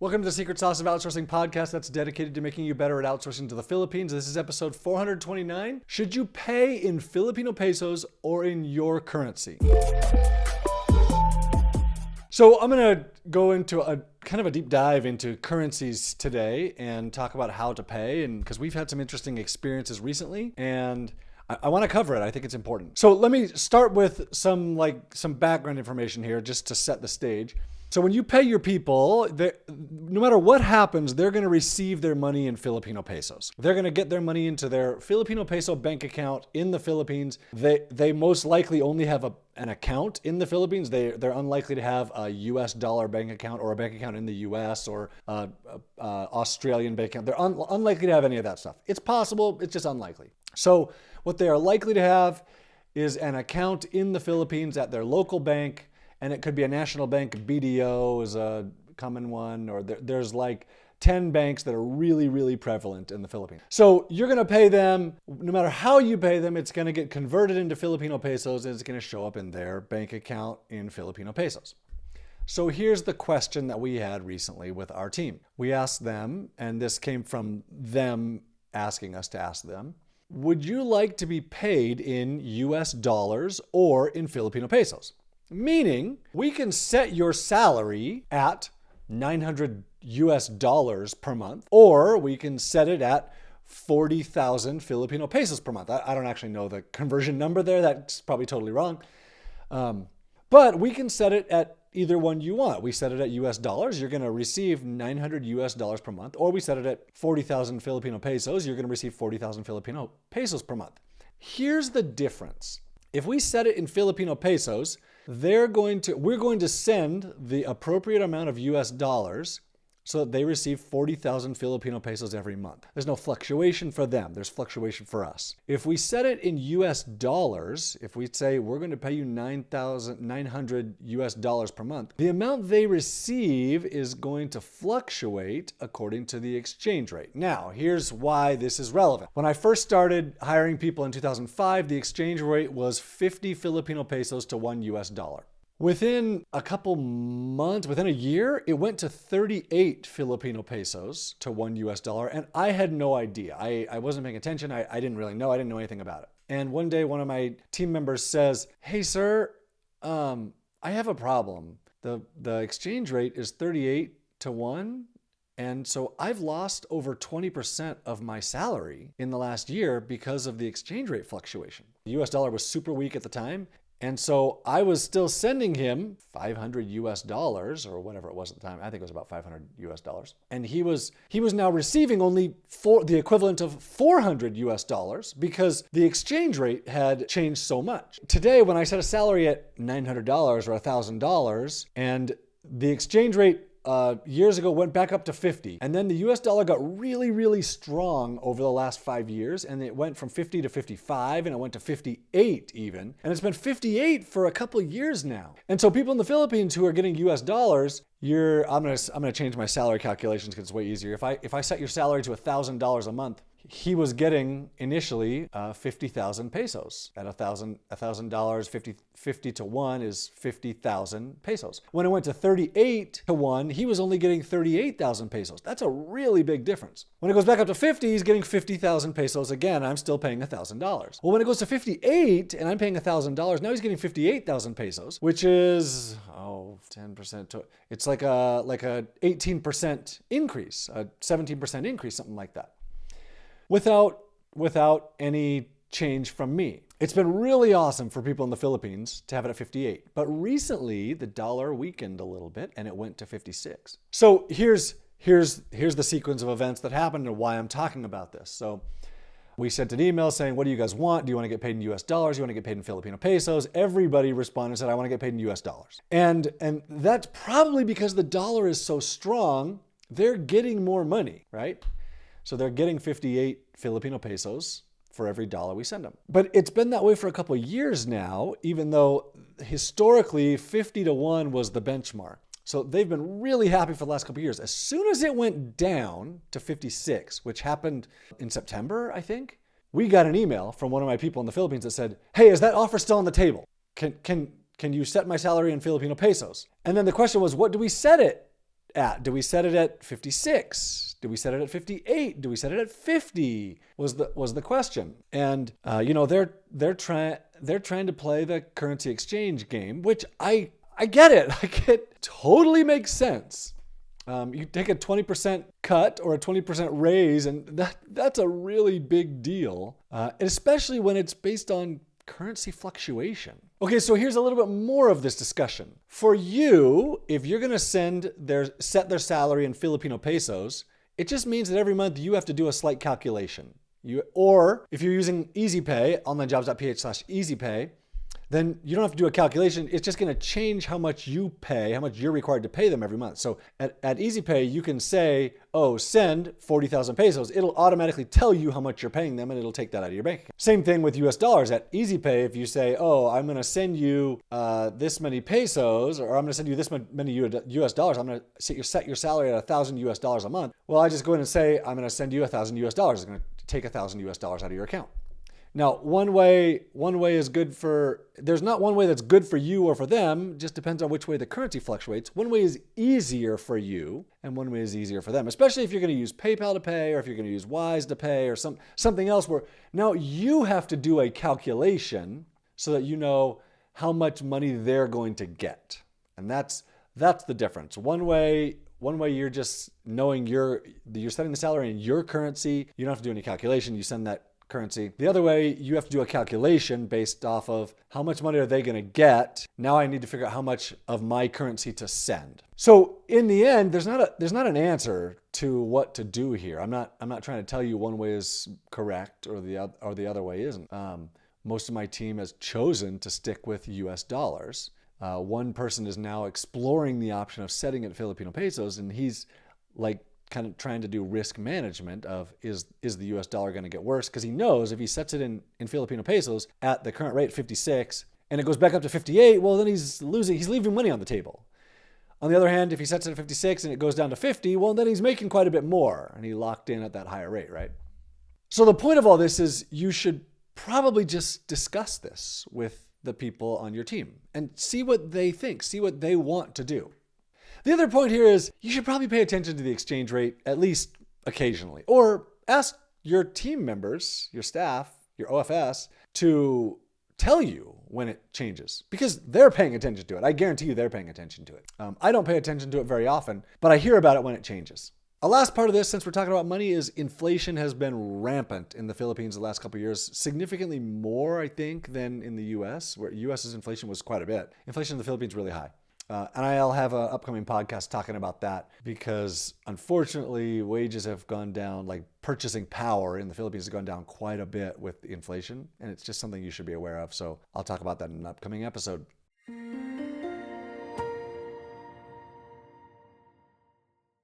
Welcome to the Secret Sauce of Outsourcing podcast that's dedicated to making you better at outsourcing to the Philippines. This is episode 429. Should you pay in Filipino pesos or in your currency? So I'm going to go into a kind of a deep dive into currencies today and talk about how to pay, and because we've had some interesting experiences recently and I want to cover it. I think it's important. So let me start with some background information here just to set the stage. So when you pay your people, no matter what happens, they're going to receive their money in Filipino pesos. They're going to get their money into their Filipino peso bank account in the Philippines. They most likely only have an account in the Philippines. They're unlikely to have a US dollar bank account or a bank account in the US or Australian bank account. They're unlikely to have any of that stuff. It's possible, it's just unlikely. So what they are likely to have is an account in the Philippines at their local bank. And it could be a national bank. BDO is a common one, or there's like 10 banks that are really, really prevalent in the Philippines. So you're going to pay them, no matter how you pay them, it's going to get converted into Filipino pesos and it's going to show up in their bank account in Filipino pesos. So here's the question that we had recently with our team. We asked them, and this came from them asking us to ask them, would you like to be paid in US dollars or in Filipino pesos? Meaning, we can set your salary at $900 US per month, or we can set it at 40,000 Filipino pesos per month. I don't actually know the conversion number there. That's probably totally wrong. But we can set it at either one you want. We set it at US dollars. You're going to receive $900 US per month, or we set it at 40,000 Filipino pesos. You're going to receive 40,000 Filipino pesos per month. Here's the difference. If we set it in Filipino pesos, we're going to send the appropriate amount of US dollars so that they receive 40,000 Filipino pesos every month. There's no fluctuation for them. There's fluctuation for us. If we set it in US dollars, if we say we're going to pay you $900 US per month, the amount they receive is going to fluctuate according to the exchange rate. Now, here's why this is relevant. When I first started hiring people in 2005, the exchange rate was 50 Filipino pesos to $1 US. Within a couple months, within a year, it went to 38 Filipino pesos to $1 US, and I had no idea. I wasn't paying attention. I didn't really know. I didn't know anything about it. And one day, one of my team members says, "Hey, sir, I have a problem. The exchange rate is 38 to 1, and so I've lost over 20% of my salary in the last year because of the exchange rate fluctuation." The US dollar was super weak at the time. And so I was still sending him $500 or whatever it was at the time. I think it was about $500 And he was now receiving only the equivalent of $400 because the exchange rate had changed so much. Today, when I set a salary at $900 or $1,000 and the exchange rate years ago went back up to 50, and then the US dollar got really, really strong over the last 5 years, and it went from 50 to 55, and it went to 58 even, and it's been 58 for a couple of years now. And so people in the Philippines who are getting US dollars, I'm gonna change my salary calculations because it's way easier. If I set your salary to $1,000 a month, he was getting initially 50,000 pesos. At $1,000, 50 to 1 is 50,000 pesos. When it went to 38 to 1, he was only getting 38,000 pesos. That's a really big difference. When it goes back up to 50, he's getting 50,000 pesos again. I'm still paying $1,000. Well, when it goes to 58 and I'm paying $1,000, now he's getting 58,000 pesos, which is 10%. It's like a 18% increase, a 17% increase, something like that. Without any change from me. It's been really awesome for people in the Philippines to have it at 58. But recently, the dollar weakened a little bit and it went to 56. So here's the sequence of events that happened and why I'm talking about this. So we sent an email saying, what do you guys want? Do you want to get paid in US dollars? Do you want to get paid in Filipino pesos? Everybody responded and said, I want to get paid in US dollars. And that's probably because the dollar is so strong, they're getting more money, right? So they're getting 58 Filipino pesos for every dollar we send them. But it's been that way for a couple of years now, even though historically 50 to 1 was the benchmark. So they've been really happy for the last couple of years. As soon as it went down to 56, which happened in September, I think, we got an email from one of my people in the Philippines that said, hey, is that offer still on the table? Can you set my salary in Filipino pesos? And then the question was, what do we set it at? Do we set it at 56? Do we set it at 58? Do we set it at 50? Was the question. And they're trying to play the currency exchange game, which I get it. It totally makes sense. You take a 20% cut or a 20% raise, and that's a really big deal, especially when it's based on currency fluctuation. Okay, so here's a little bit more of this discussion. For you, if you're going to set their salary in Filipino pesos, it just means that every month you have to do a slight calculation. Or if you're using EasyPay, onlinejobs.ph/EasyPay, then you don't have to do a calculation. It's just going to change how much you pay, how much you're required to pay them every month. So at EasyPay, you can say, send 40,000 pesos. It'll automatically tell you how much you're paying them, and it'll take that out of your bank account. Same thing with US dollars. At EasyPay, if you say, I'm going to send you this many pesos, or I'm going to send you this many US dollars, I'm going to set your salary at $1,000 a month. Well, I just go in and say, I'm going to send you $1,000. It's going to take $1,000 out of your account. Now, one way is good for, there's not one way that's good for you or for them, just depends on which way the currency fluctuates. One way is easier for you and one way is easier for them, especially if you're going to use PayPal to pay or if you're going to use Wise to pay or something else where now you have to do a calculation so that you know how much money they're going to get. And that's the difference. One way you're just knowing you're setting the salary in your currency. You don't have to do any calculation. You send that currency. The other way, you have to do a calculation based off of how much money are they going to get. Now I need to figure out how much of my currency to send. So in the end, there's not an answer to what to do here. I'm not trying to tell you one way is correct or the other way isn't. Most of my team has chosen to stick with US dollars. One person is now exploring the option of setting it Filipino pesos, and he's like kind of trying to do risk management of is the US dollar going to get worse? Because he knows if he sets it in Filipino pesos at the current rate 56 and it goes back up to 58, well, then he's leaving money on the table. On the other hand, if he sets it at 56 and it goes down to 50, well, then he's making quite a bit more and he locked in at that higher rate, right? So the point of all this is you should probably just discuss this with the people on your team and see what they think, see what they want to do. The other point here is you should probably pay attention to the exchange rate at least occasionally, or ask your team members, your staff, your OFS to tell you when it changes because they're paying attention to it. I guarantee you they're paying attention to it. I don't pay attention to it very often, but I hear about it when it changes. A last part of this, since we're talking about money, is inflation has been rampant in the Philippines the last couple of years, significantly more, I think, than in the US, where US's inflation was quite a bit. Inflation in the Philippines is really high. And I'll have an upcoming podcast talking about that because unfortunately wages have gone down, like purchasing power in the Philippines has gone down quite a bit with inflation. And it's just something you should be aware of. So I'll talk about that in an upcoming episode.